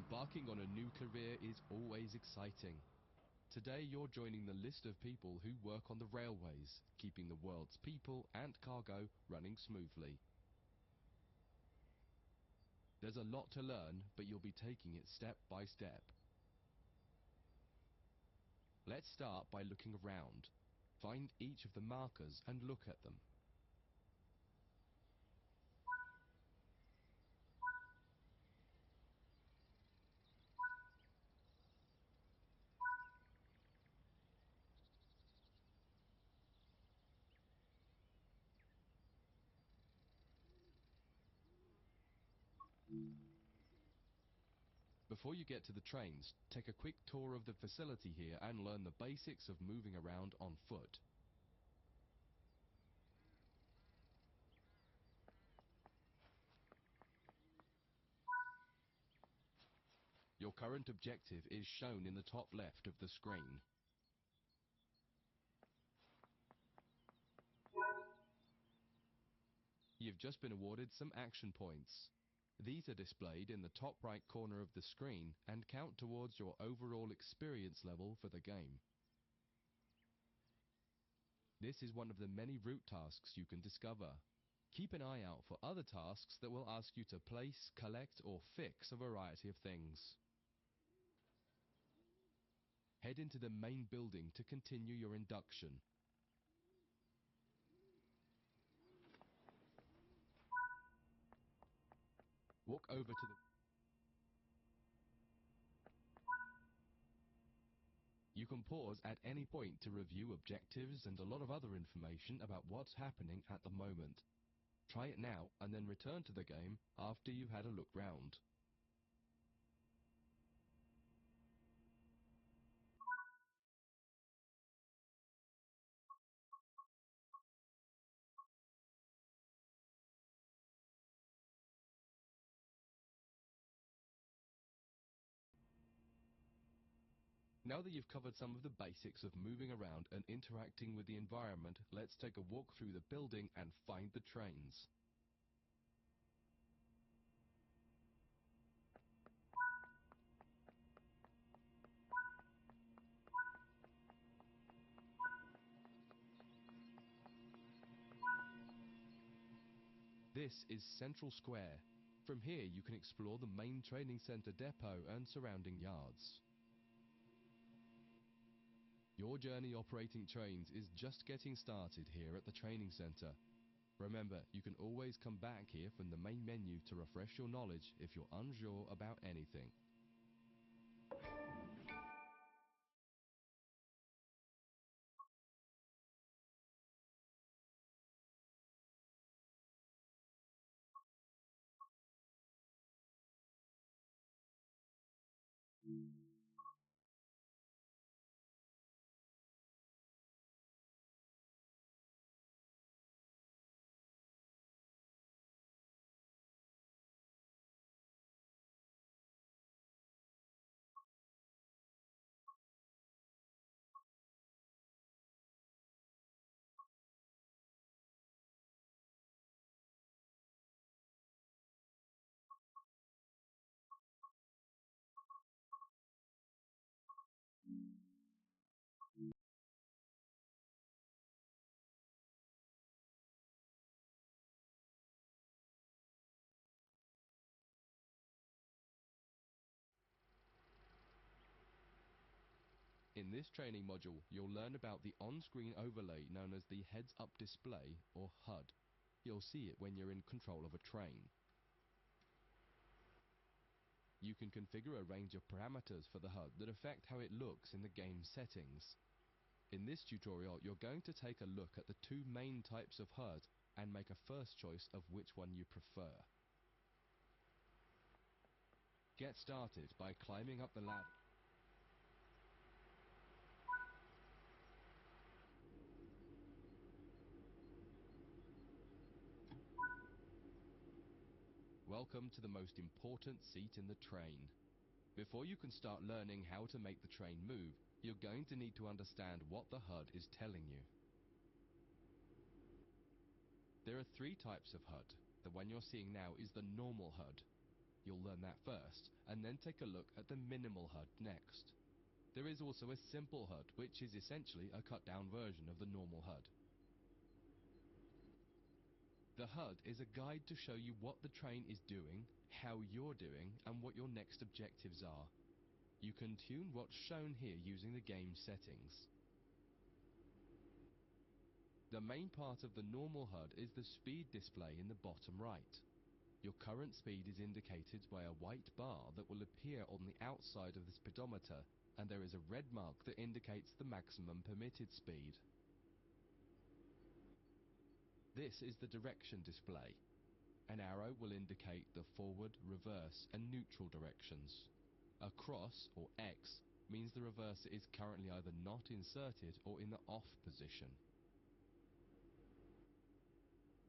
Embarking on a new career is always exciting. Today you're joining the list of people who work on the railways, keeping the world's people and cargo running smoothly. There's a lot to learn, but you'll be taking it step by step. Let's start by looking around. Find each of the markers and look at them. Before you get to the trains, take a quick tour of the facility here and learn the basics of moving around on foot. Your current objective is shown in the top left of the screen. You've just been awarded some action points. These are displayed in the top right corner of the screen and count towards your overall experience level for the game. This is one of the many route tasks you can discover. Keep an eye out for other tasks that will ask you to place, collect or fix a variety of things. Head into the main building to continue your induction. Walk over to the... You can pause at any point to review objectives and a lot of other information about what's happening at the moment. Try it now and then return to the game after you've had a look round. Now that you've covered some of the basics of moving around and interacting with the environment, let's take a walk through the building and find the trains. This is Central Square. From here you can explore the main training centre depot and surrounding yards. Your journey operating trains is just getting started here at the training centre. Remember, you can always come back here from the main menu to refresh your knowledge if you're unsure about anything. In this training module, you'll learn about the on-screen overlay known as the heads-up display, or HUD. You'll see it when you're in control of a train. You can configure a range of parameters for the HUD that affect how it looks in the game settings. In this tutorial, you're going to take a look at the two main types of HUD and make a first choice of which one you prefer. Get started by climbing up the ladder. Welcome to the most important seat in the train. Before you can start learning how to make the train move, you're going to need to understand what the HUD is telling you. There are three types of HUD. The one you're seeing now is the normal HUD. You'll learn that first, and then take a look at the minimal HUD next. There is also a simple HUD, which is essentially a cut-down version of the normal HUD. The HUD is a guide to show you what the train is doing, how you're doing, and what your next objectives are. You can tune what's shown here using the game settings. The main part of the normal HUD is the speed display in the bottom right. Your current speed is indicated by a white bar that will appear on the outside of the speedometer, and there is a red mark that indicates the maximum permitted speed. This is the direction display. An arrow will indicate the forward, reverse, and neutral directions. A cross, or X, means the reverser is currently either not inserted or in the off position.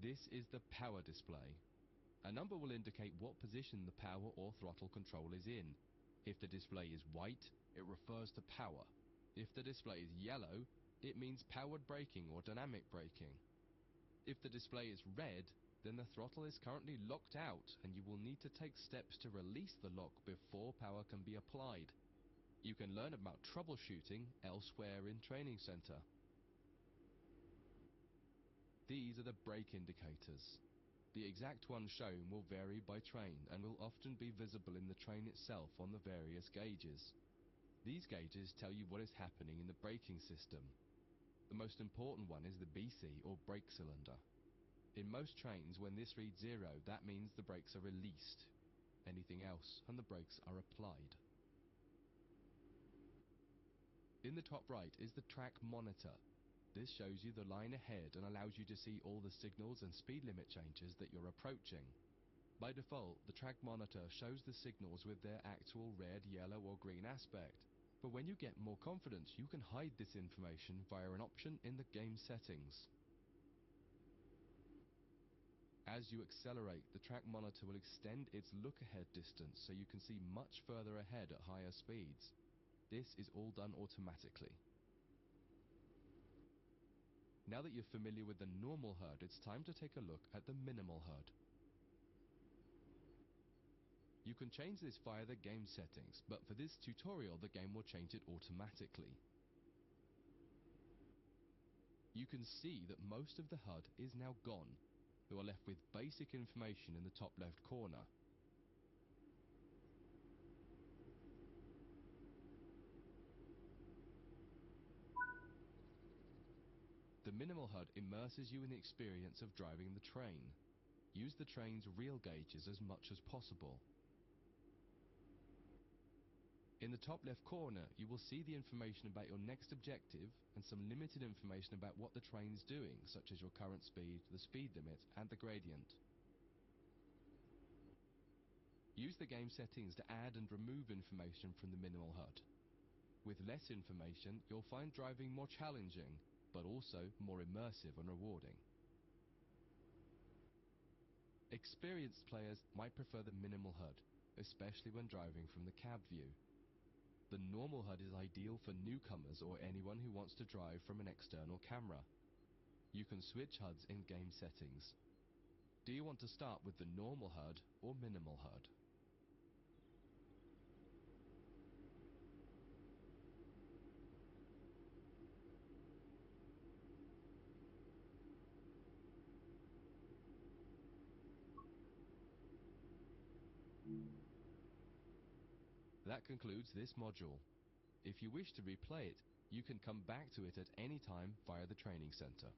This is the power display. A number will indicate what position the power or throttle control is in. If the display is white, it refers to power. If the display is yellow, it means powered braking or dynamic braking. If the display is red, then the throttle is currently locked out and you will need to take steps to release the lock before power can be applied. You can learn about troubleshooting elsewhere in Training Center. These are the brake indicators. The exact one shown will vary by train and will often be visible in the train itself on the various gauges. These gauges tell you what is happening in the braking system. The most important one is the BC, or brake cylinder. In most trains, when this reads 0, that means the brakes are released. Anything else, and the brakes are applied. In the top right is the track monitor. This shows you the line ahead and allows you to see all the signals and speed limit changes that you're approaching. By default, the track monitor shows the signals with their actual red, yellow, or green aspect. But when you get more confidence, you can hide this information via an option in the game settings. As you accelerate, the track monitor will extend its look-ahead distance so you can see much further ahead at higher speeds. This is all done automatically. Now that you're familiar with the normal HUD, it's time to take a look at the minimal HUD. You can change this via the game settings, but for this tutorial the game will change it automatically. You can see that most of the HUD is now gone. We are left with basic information in the top left corner. The minimal HUD immerses you in the experience of driving the train. Use the train's real gauges as much as possible. In the top left corner, you will see the information about your next objective and some limited information about what the train's doing, such as your current speed, the speed limit, and the gradient. Use the game settings to add and remove information from the minimal HUD. With less information, you'll find driving more challenging, but also more immersive and rewarding. Experienced players might prefer the minimal HUD, especially when driving from the cab view. The normal HUD is ideal for newcomers or anyone who wants to drive from an external camera. You can switch HUDs in game settings. Do you want to start with the normal HUD or minimal HUD? That concludes this module. If you wish to replay it, you can come back to it at any time via the training center.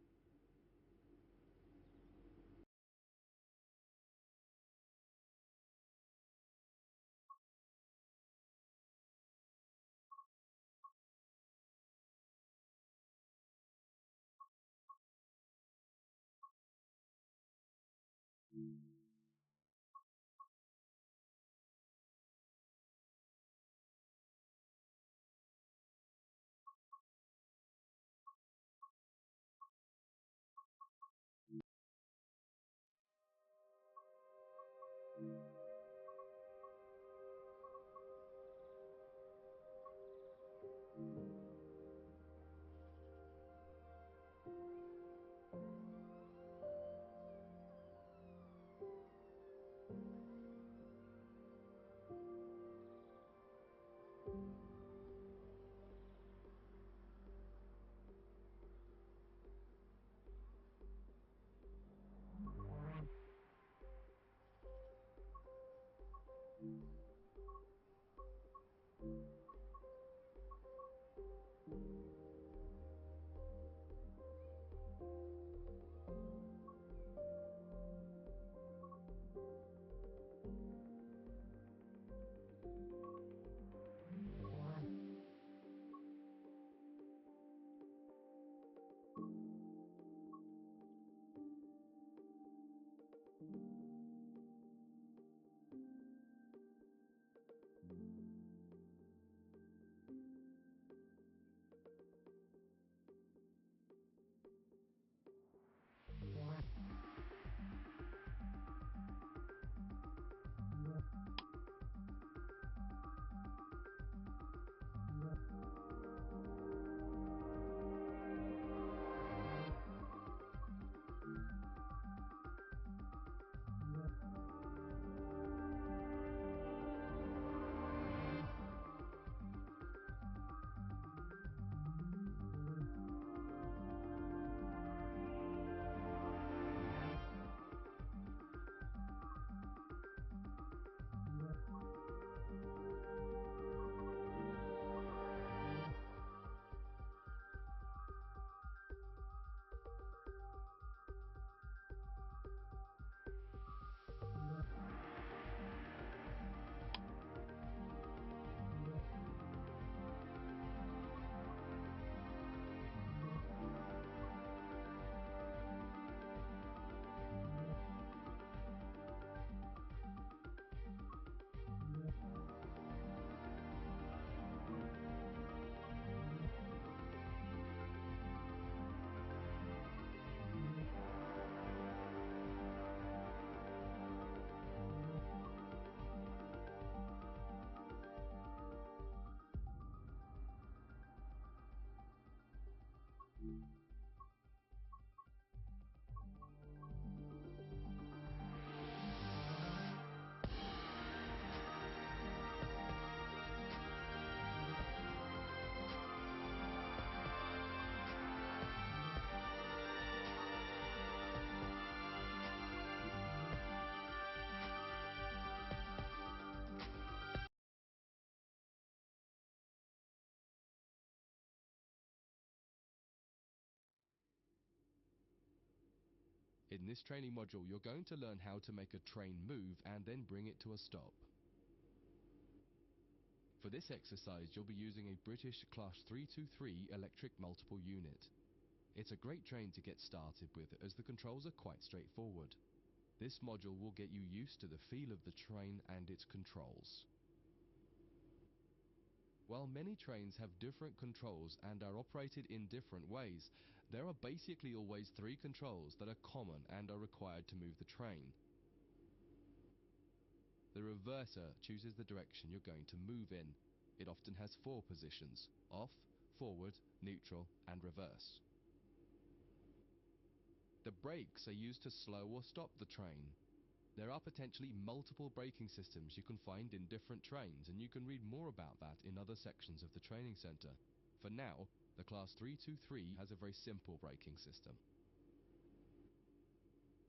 In this training module, you're going to learn how to make a train move and then bring it to a stop. For this exercise, you'll be using a British Class 323 electric multiple unit. It's a great train to get started with as the controls are quite straightforward. This module will get you used to the feel of the train and its controls. While many trains have different controls and are operated in different ways, there are basically always 3 controls that are common and are required to move the train. The reverser chooses the direction you're going to move in. It often has 4 positions: off, forward, neutral, and reverse. The brakes are used to slow or stop the train. There are potentially multiple braking systems you can find in different trains, and you can read more about that in other sections of the training centre. For now, the Class 323 has a very simple braking system.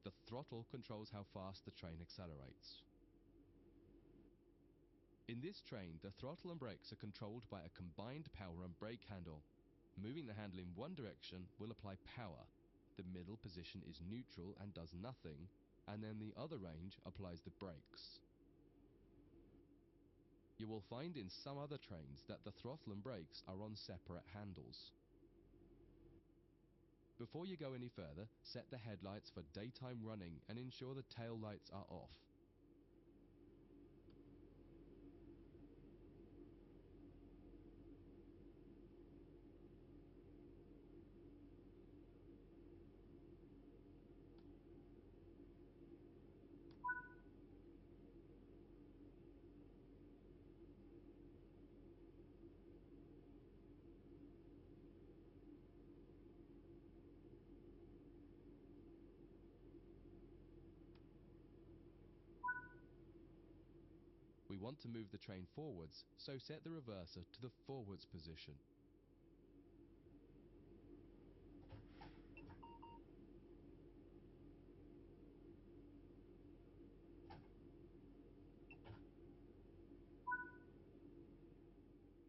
The throttle controls how fast the train accelerates. In this train, the throttle and brakes are controlled by a combined power and brake handle. Moving the handle in one direction will apply power. The middle position is neutral and does nothing, and then the other range applies the brakes. You will find in some other trains that the throttle and brakes are on separate handles. Before you go any further, set the headlights for daytime running and ensure the tail lights are off. We want to move the train forwards, so set the reverser to the forwards position.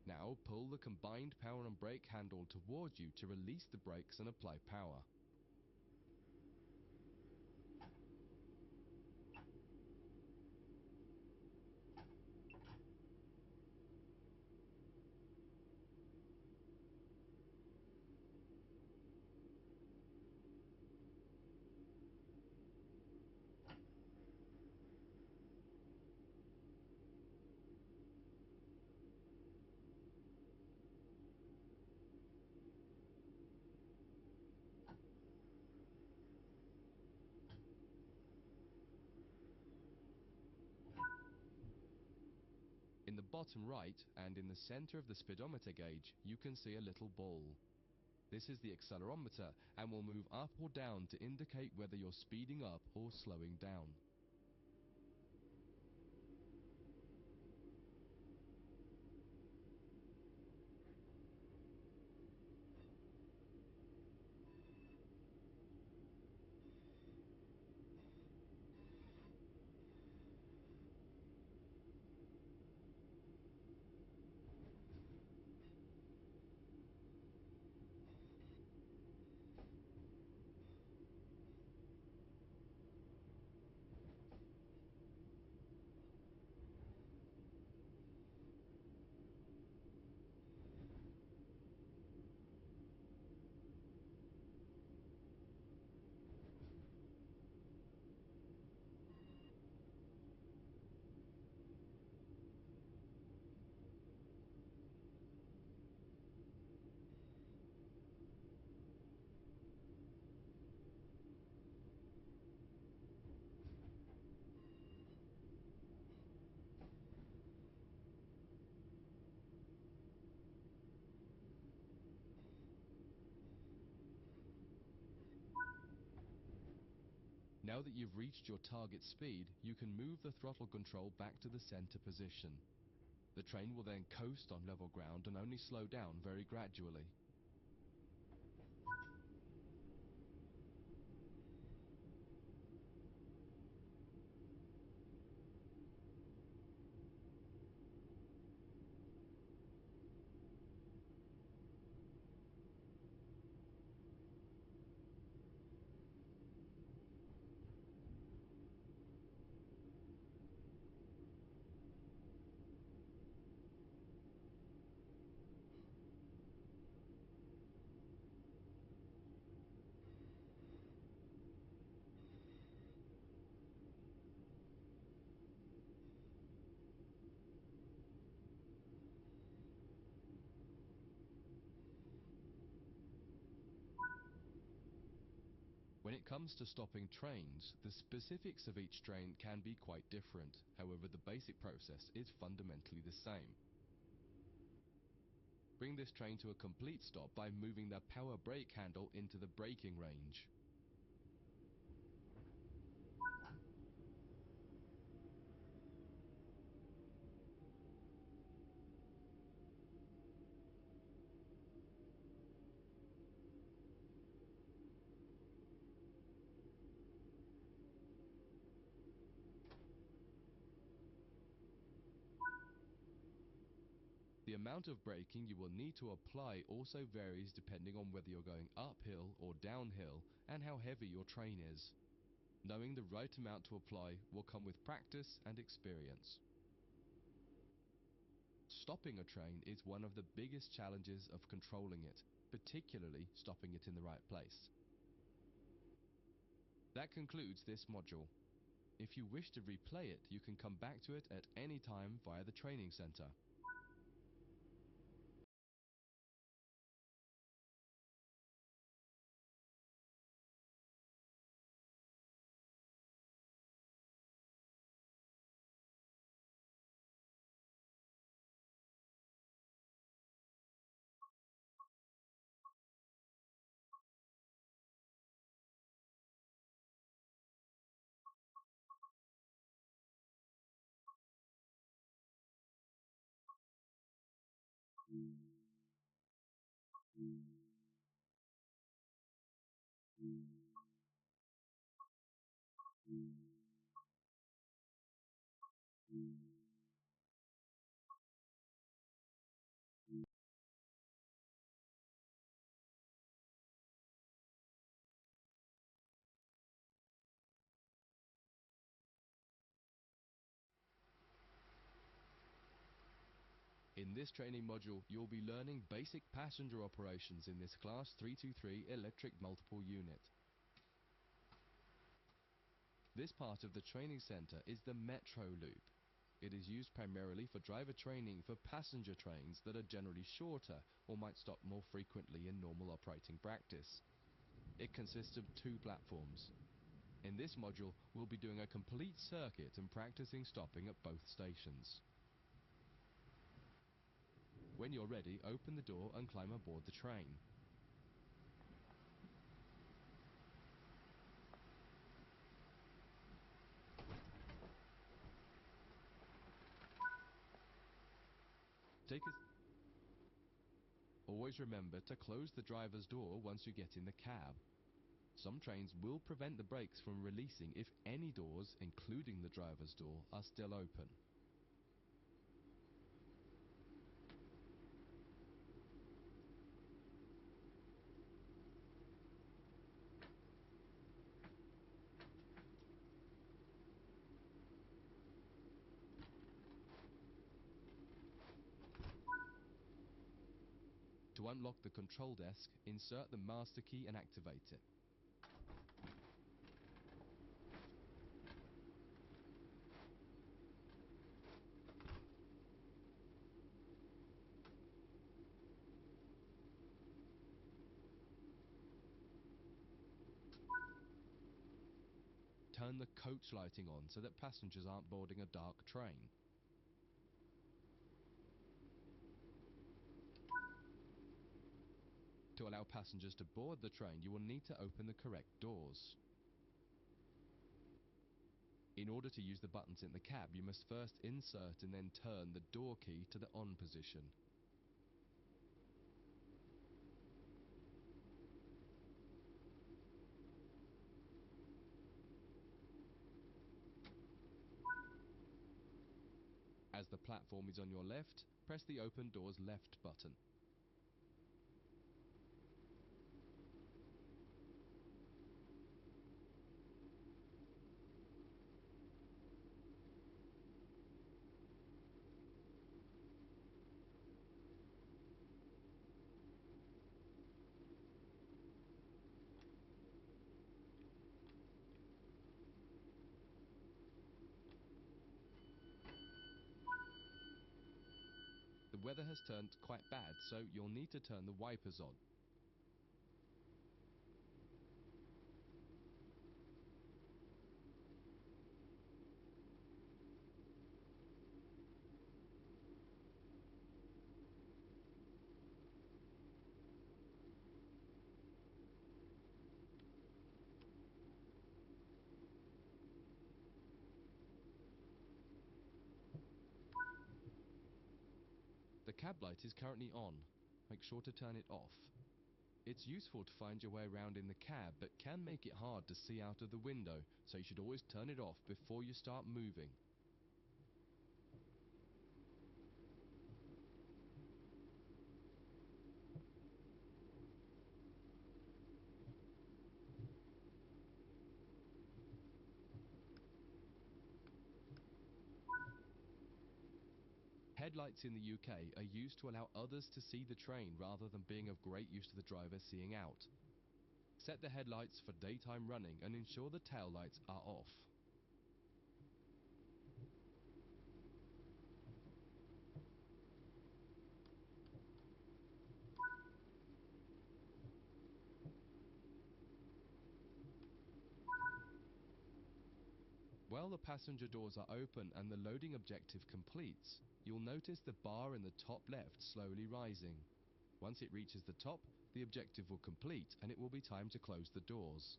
Now pull the combined power and brake handle towards you to release the brakes and apply power. In the bottom right and in the center of the speedometer gauge, you can see a little ball. This is the accelerometer and will move up or down to indicate whether you're speeding up or slowing down. Now that you've reached your target speed, you can move the throttle control back to the center position. The train will then coast on level ground and only slow down very gradually. When it comes to stopping trains, the specifics of each train can be quite different. However, the basic process is fundamentally the same. Bring this train to a complete stop by moving the power brake handle into the braking range. The amount of braking you will need to apply also varies depending on whether you're going uphill or downhill and how heavy your train is. Knowing the right amount to apply will come with practice and experience. Stopping a train is one of the biggest challenges of controlling it, particularly stopping it in the right place. That concludes this module. If you wish to replay it, you can come back to it at any time via the training center. In this training module, you'll be learning basic passenger operations in this Class 323 electric multiple unit. This part of the training center is the metro loop. It is used primarily for driver training for passenger trains that are generally shorter or might stop more frequently in normal operating practice. It consists of 2 platforms. In this module, we'll be doing a complete circuit and practicing stopping at both stations. When you're ready, open the door and climb aboard the train. Always remember to close the driver's door once you get in the cab. Some trains will prevent the brakes from releasing if any doors, including the driver's door, are still open. To unlock the control desk, insert the master key and activate it. Turn the coach lighting on so that passengers aren't boarding a dark train. To allow passengers to board the train, you will need to open the correct doors. In order to use the buttons in the cab, you must first insert and then turn the door key to the on position. As the platform is on your left, press the open doors left button. The weather has turned quite bad, so you'll need to turn the wipers on. cab light is currently on. Make sure to turn it off. It's useful to find your way around in the cab, but can make it hard to see out of the window, so you should always turn it off before you start moving. Headlights in the UK are used to allow others to see the train rather than being of great use to the driver seeing out. Set the headlights for daytime running and ensure the tail lights are off. While the passenger doors are open and the loading objective completes, you'll notice the bar in the top left slowly rising. Once it reaches the top, the objective will complete and it will be time to close the doors.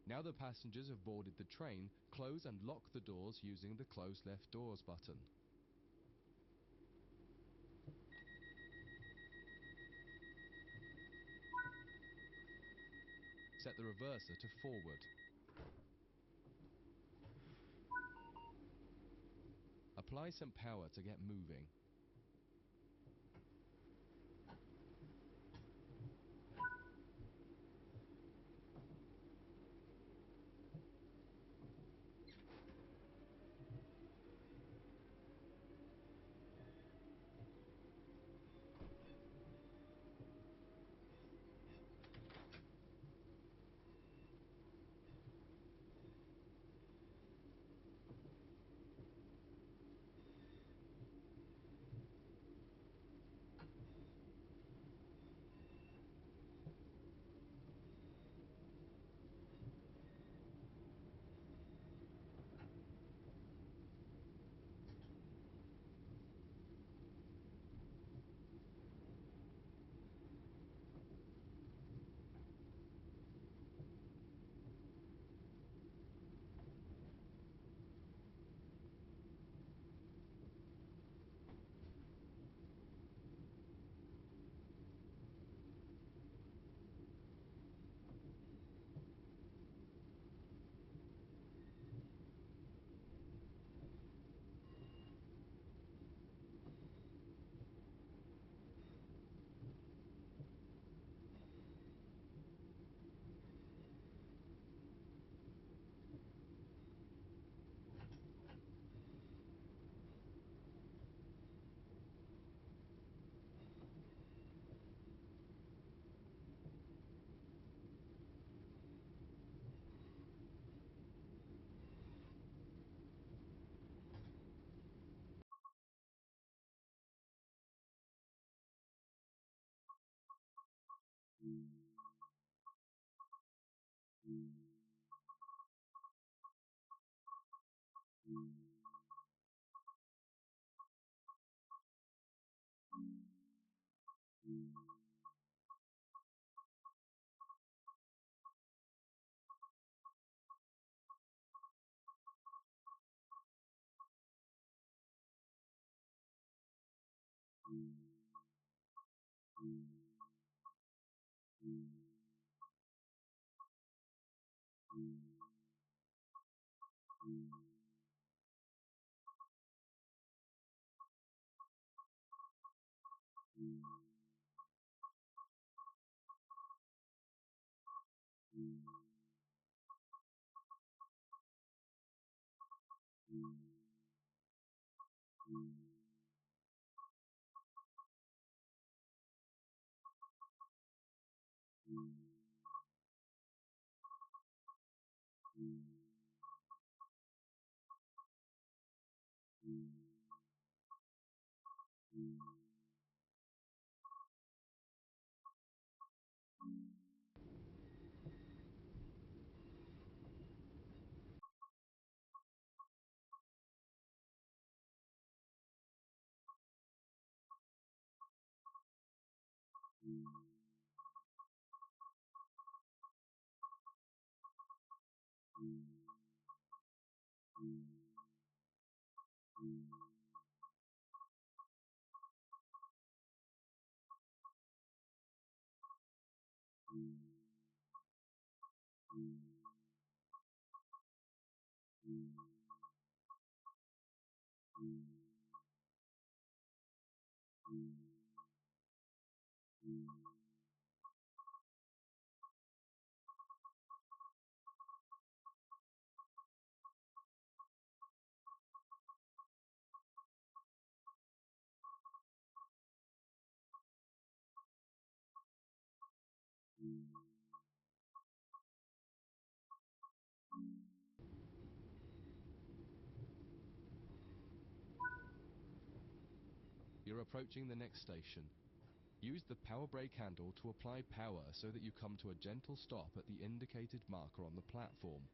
Now the passengers have boarded the train, close and lock the doors using the Close Left Doors button. Set the reverser to forward. Apply some power to get moving. You're approaching the next station. Use the power brake handle to apply power so that you come to a gentle stop at the indicated marker on the platform.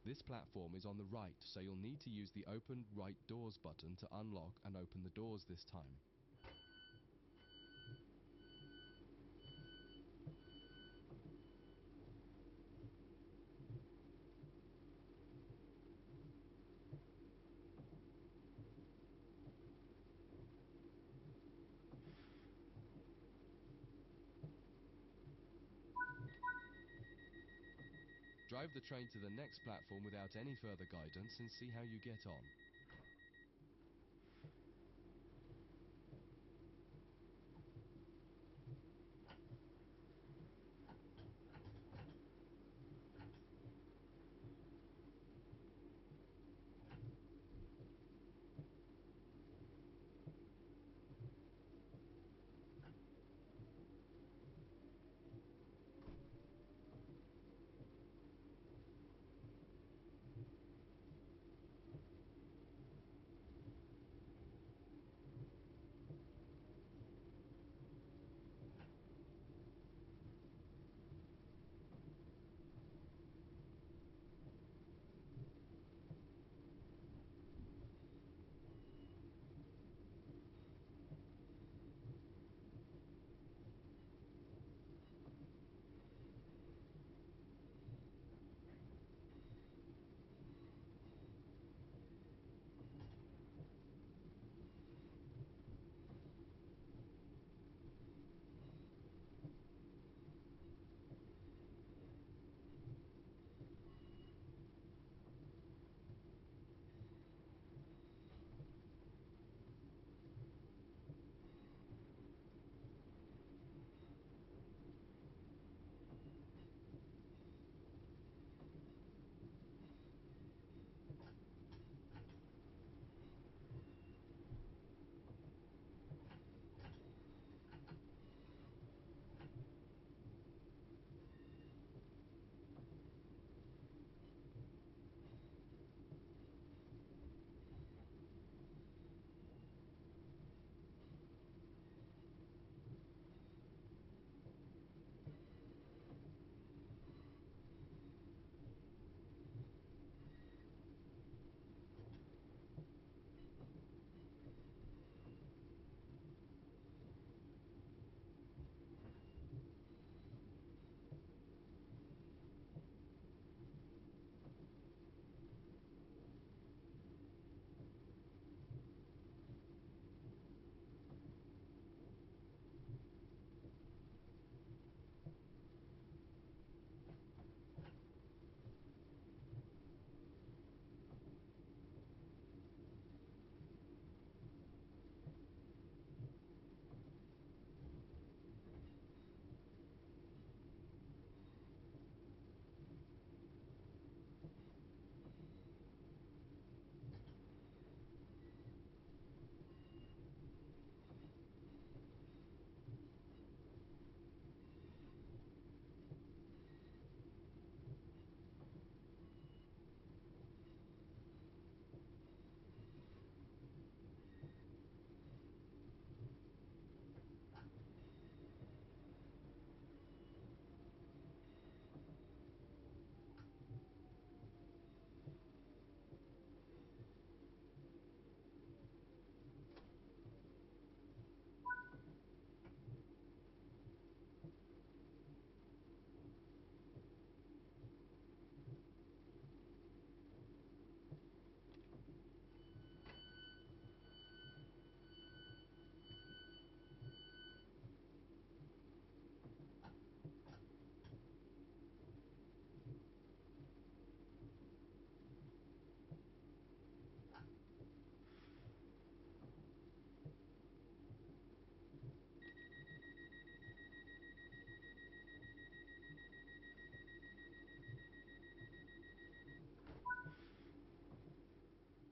This platform is on the right, so you'll need to use the Open Right Doors button to unlock and open the doors this time. Drive the train to the next platform without any further guidance and see how you get on.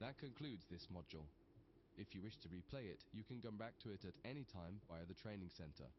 That concludes this module. If you wish to replay it, you can come back to it at any time via the training center.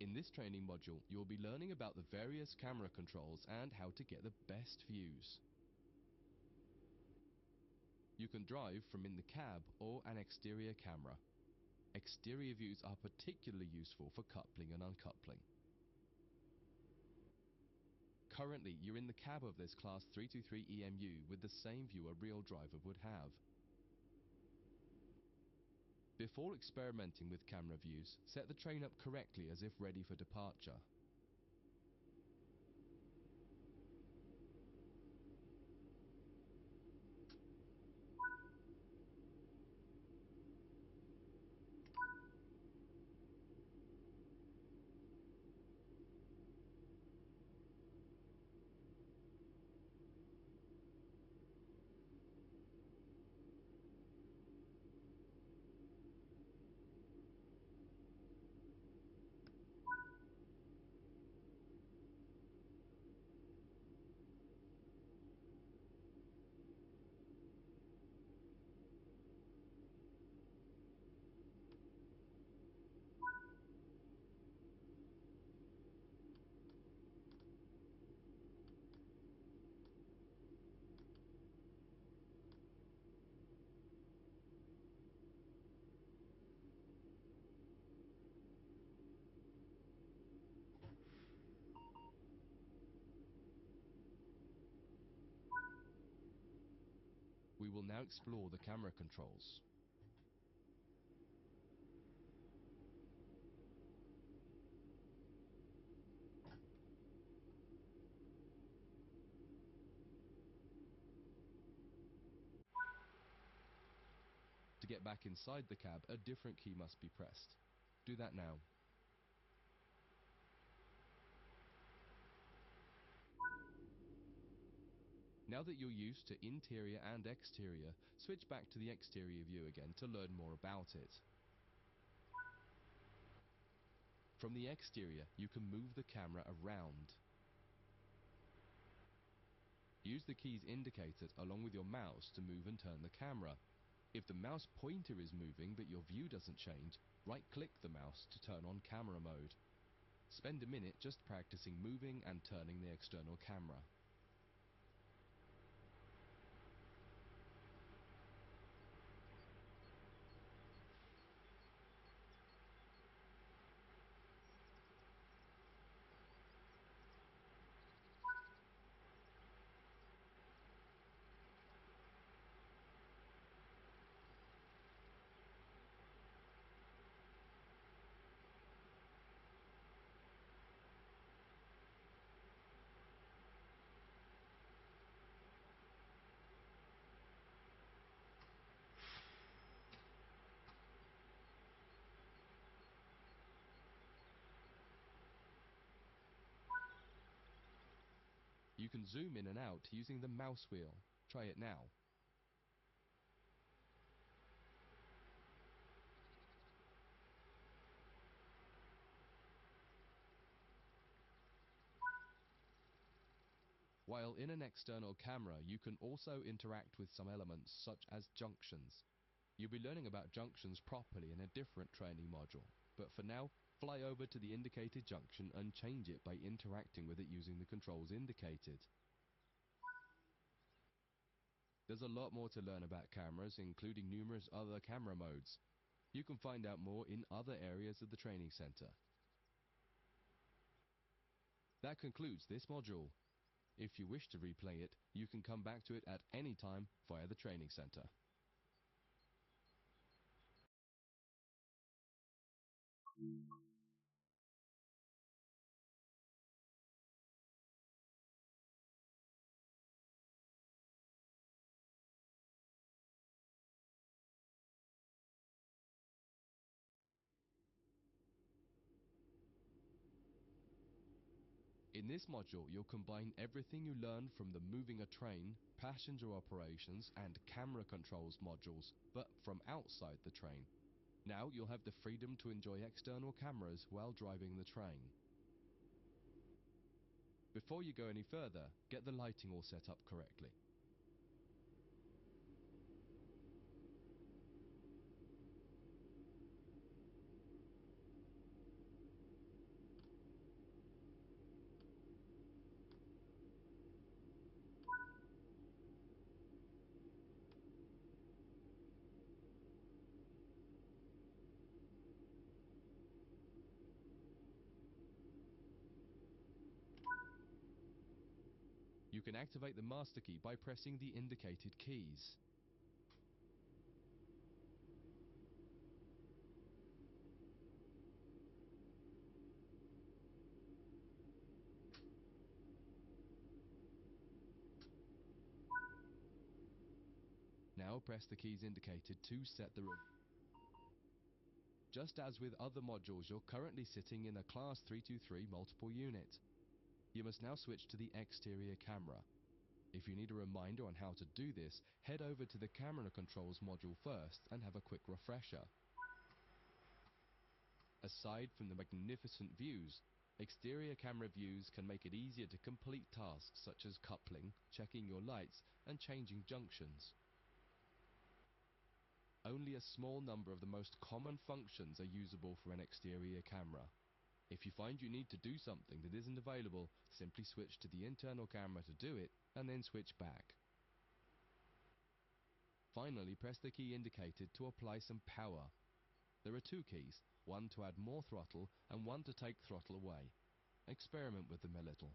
In this training module, you'll be learning about the various camera controls and how to get the best views. You can drive from in the cab or an exterior camera. Exterior views are particularly useful for coupling and uncoupling. Currently, you're in the cab of this Class 323 EMU with the same view a real driver would have. Before experimenting with camera views, set the train up correctly as if ready for departure. We will now explore the camera controls. To get back inside the cab, a different key must be pressed. Do that now. Now that you're used to interior and exterior, switch back to the exterior view again to learn more about it. From the exterior, you can move the camera around. Use the keys indicated along with your mouse to move and turn the camera. If the mouse pointer is moving but your view doesn't change, right-click the mouse to turn on camera mode. Spend a minute just practicing moving and turning the external camera. You can zoom in and out using the mouse wheel. Try it now. While in an external camera, you can also interact with some elements such as junctions. You'll be learning about junctions properly in a different training module, but for now, fly over to the indicated junction and change it by interacting with it using the controls indicated. There's a lot more to learn about cameras, including numerous other camera modes. You can find out more in other areas of the training center. That concludes this module. If you wish to replay it, you can come back to it at any time via the training center. In this module, you'll combine everything you learned from the moving a train, passenger operations, and camera controls modules, but from outside the train. Now you'll have the freedom to enjoy external cameras while driving the train. Before you go any further, get the lighting all set up correctly. You can activate the master key by pressing the indicated keys. Now press the keys indicated to set the Just as with other modules, you're currently sitting in a Class 323 multiple unit. You must now switch to the exterior camera. If you need a reminder on how to do this, head over to the camera controls module first and have a quick refresher. Aside from the magnificent views, exterior camera views can make it easier to complete tasks such as coupling, checking your lights, and changing junctions. Only a small number of the most common functions are usable for an exterior camera. If you find you need to do something that isn't available, simply switch to the internal camera to do it, and then switch back. Finally, press the key indicated to apply some power. There are two keys, one to add more throttle and one to take throttle away. Experiment with them a little.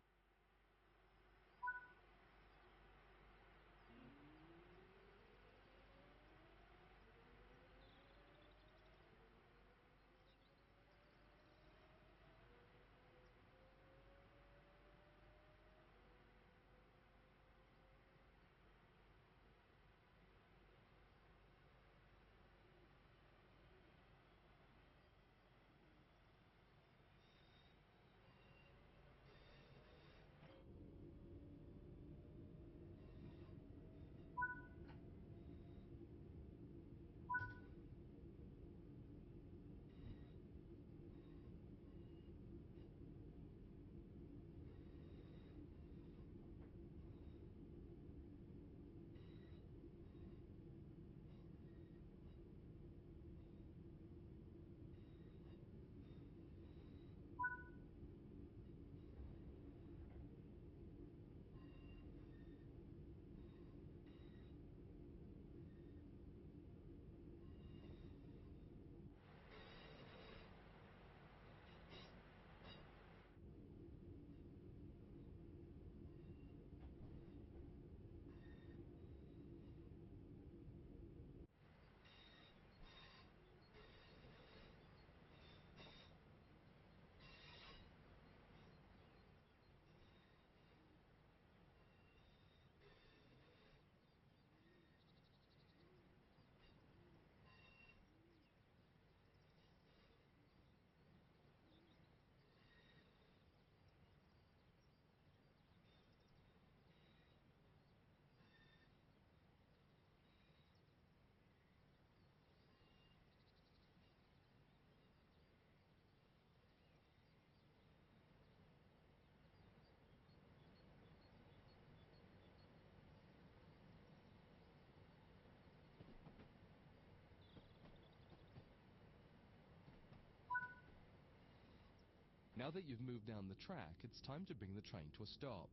Now that you've moved down the track, it's time to bring the train to a stop.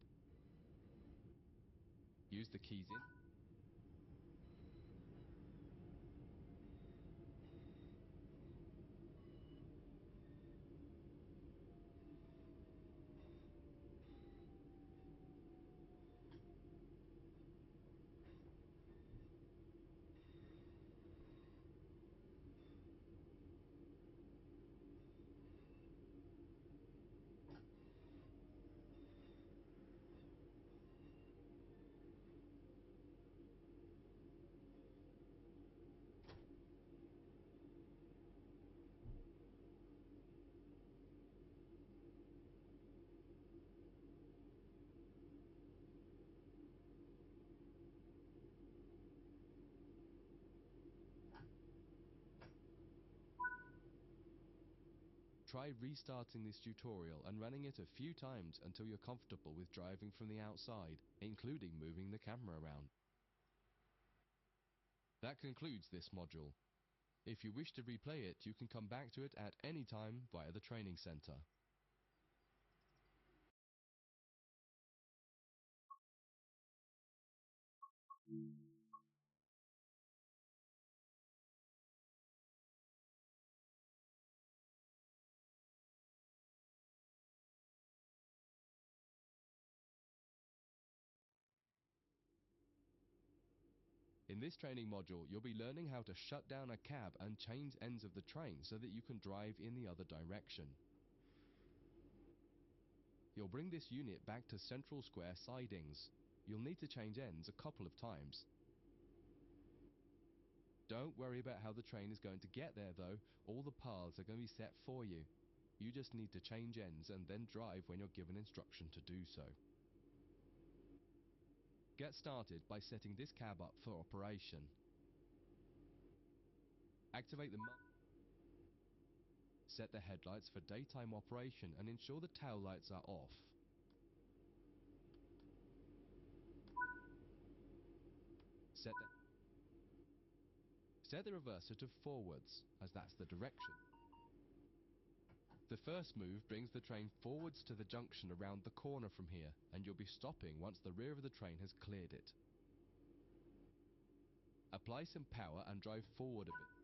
Use the keys in. Try restarting this tutorial and running it a few times until you're comfortable with driving from the outside, including moving the camera around. That concludes this module. If you wish to replay it, you can come back to it at any time via the training center. In this training module, you'll be learning how to shut down a cab and change ends of the train so that you can drive in the other direction. You'll bring this unit back to central square sidings. You'll need to change ends a couple of times. Don't worry about how the train is going to get there though, all the paths are going to be set for you. You just need to change ends and then drive when you're given instruction to do so. Get started by setting this cab up for operation. Activate the set the headlights for daytime operation and ensure the tail lights are off. Set the reverser to forwards, as that's the direction. The first move brings the train forwards to the junction around the corner from here, and you'll be stopping once the rear of the train has cleared it. Apply some power and drive forward a bit.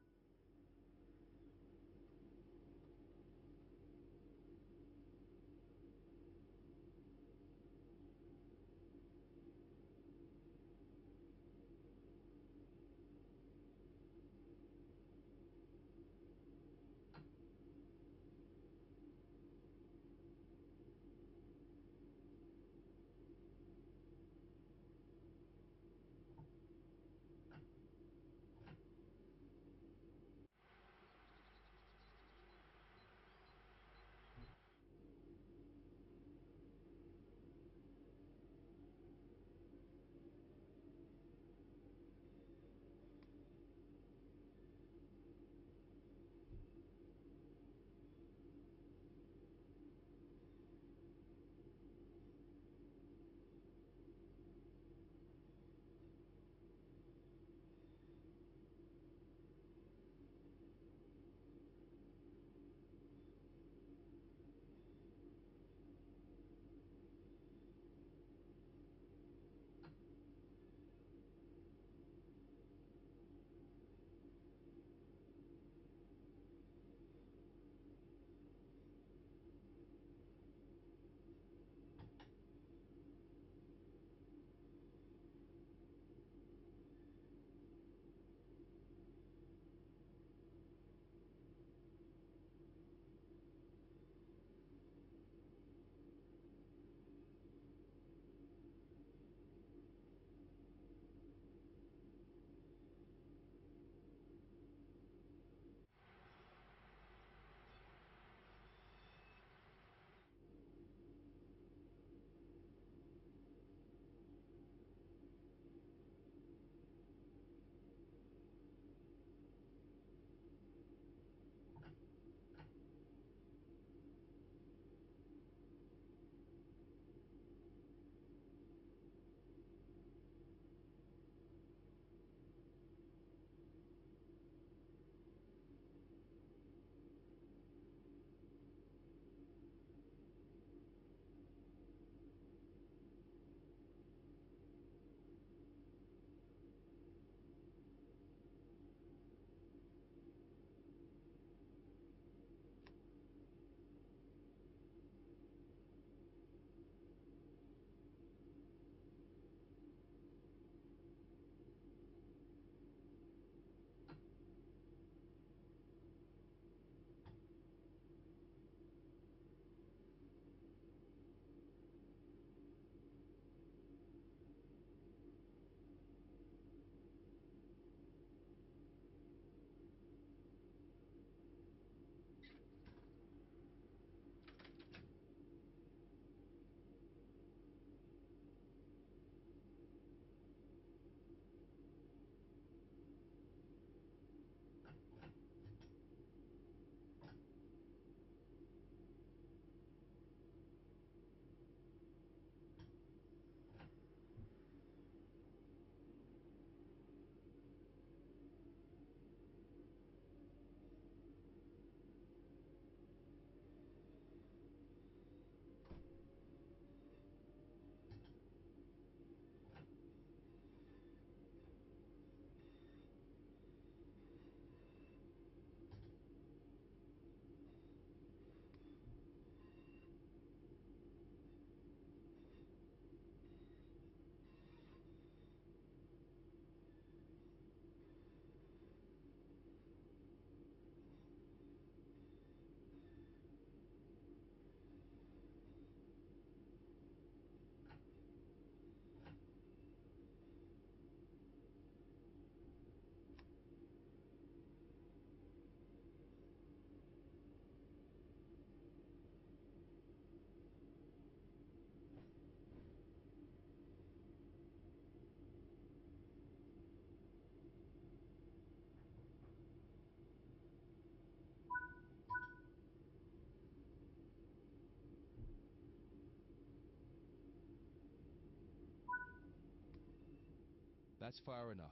That's far enough.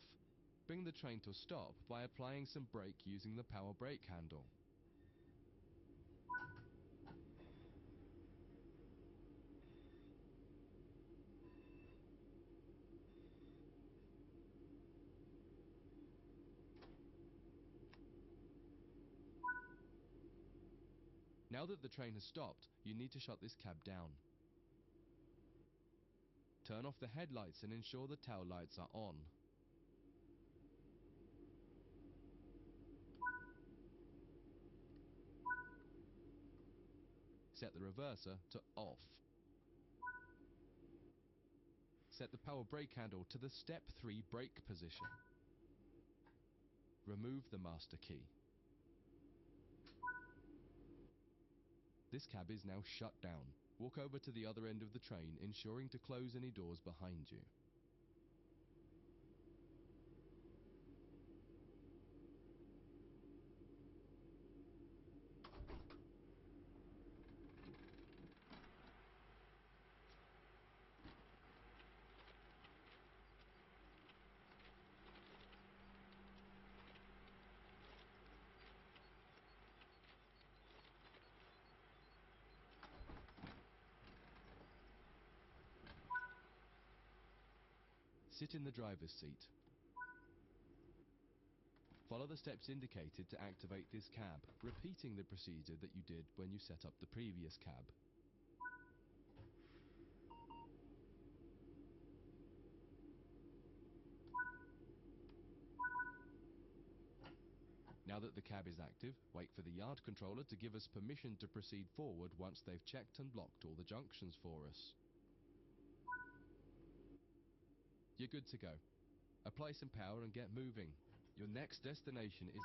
Bring the train to a stop by applying some brake using the power brake handle. Now that the train has stopped, you need to shut this cab down. Turn off the headlights and ensure the tail lights are on. Set the reverser to off. Set the power brake handle to the step 3 brake position. Remove the master key. This cab is now shut down. Walk over to the other end of the train, ensuring to close any doors behind you. Sit in the driver's seat. Follow the steps indicated to activate this cab, repeating the procedure that you did when you set up the previous cab. Now that the cab is active, wait for the yard controller to give us permission to proceed forward once they've checked and blocked all the junctions for us. You're good to go. Apply some power and get moving. Your next destination is...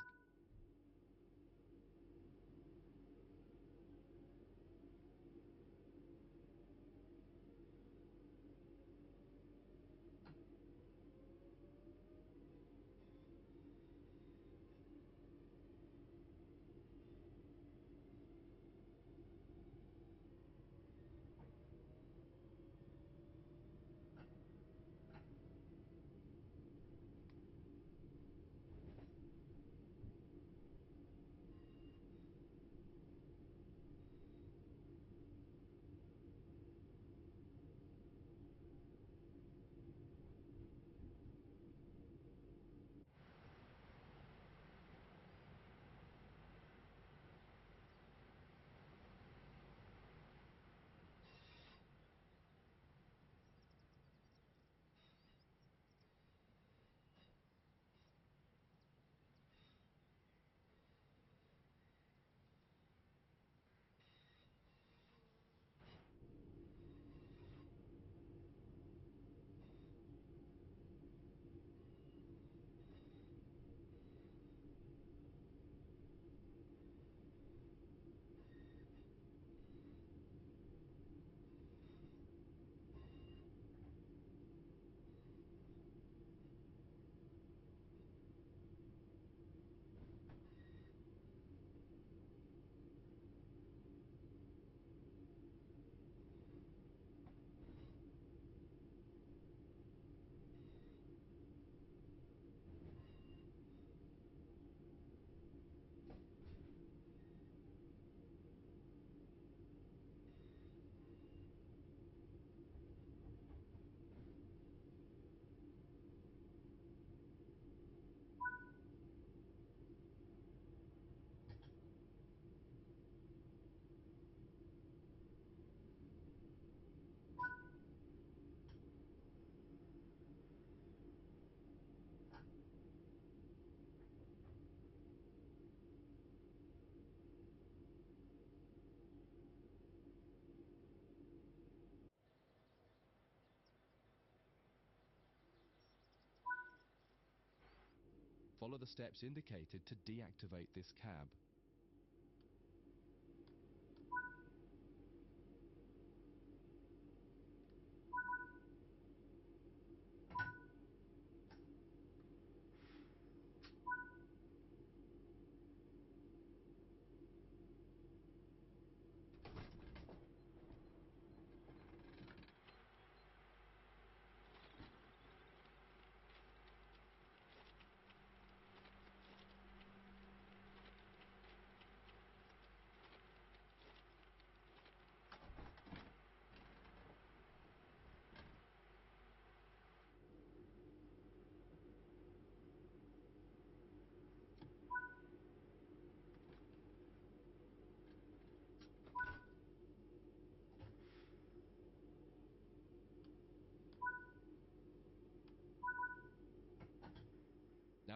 Follow the steps indicated to deactivate this cab.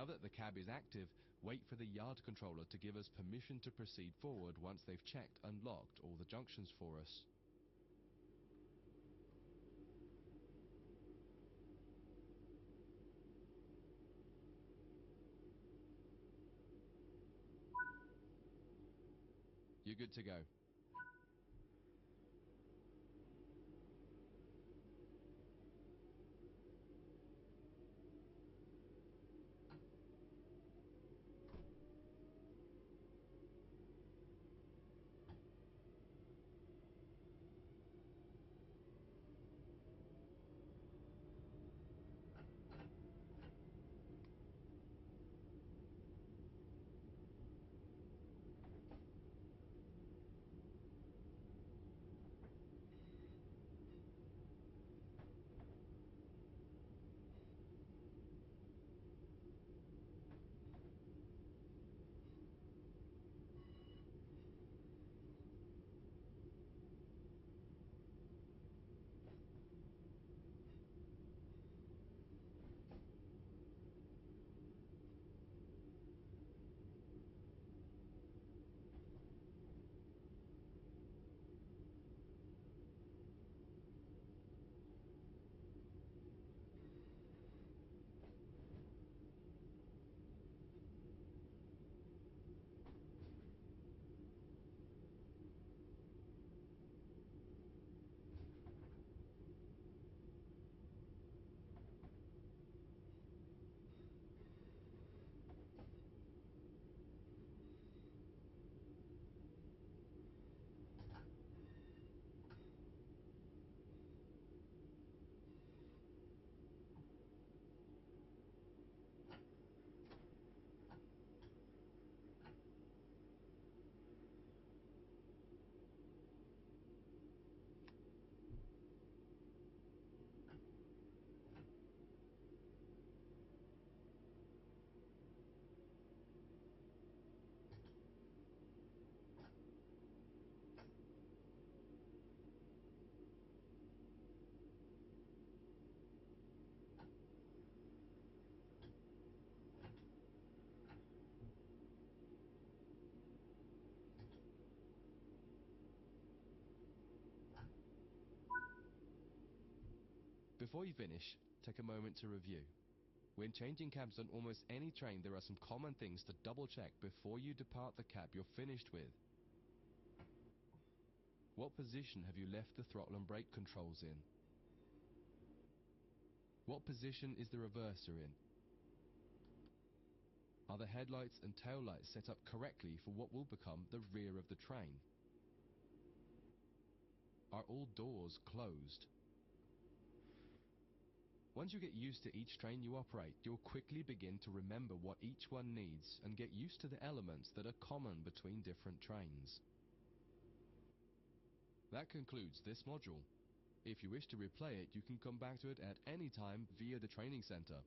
Now that the cab is active, wait for the yard controller to give us permission to proceed forward once they've checked and locked all the junctions for us. You're good to go. Before you finish, take a moment to review. When changing cabs on almost any train, there are some common things to double check before you depart the cab you're finished with. What position have you left the throttle and brake controls in? What position is the reverser in? Are the headlights and taillights set up correctly for what will become the rear of the train? Are all doors closed? Once you get used to each train you operate, you'll quickly begin to remember what each one needs and get used to the elements that are common between different trains. That concludes this module. If you wish to replay it, you can come back to it at any time via the training center.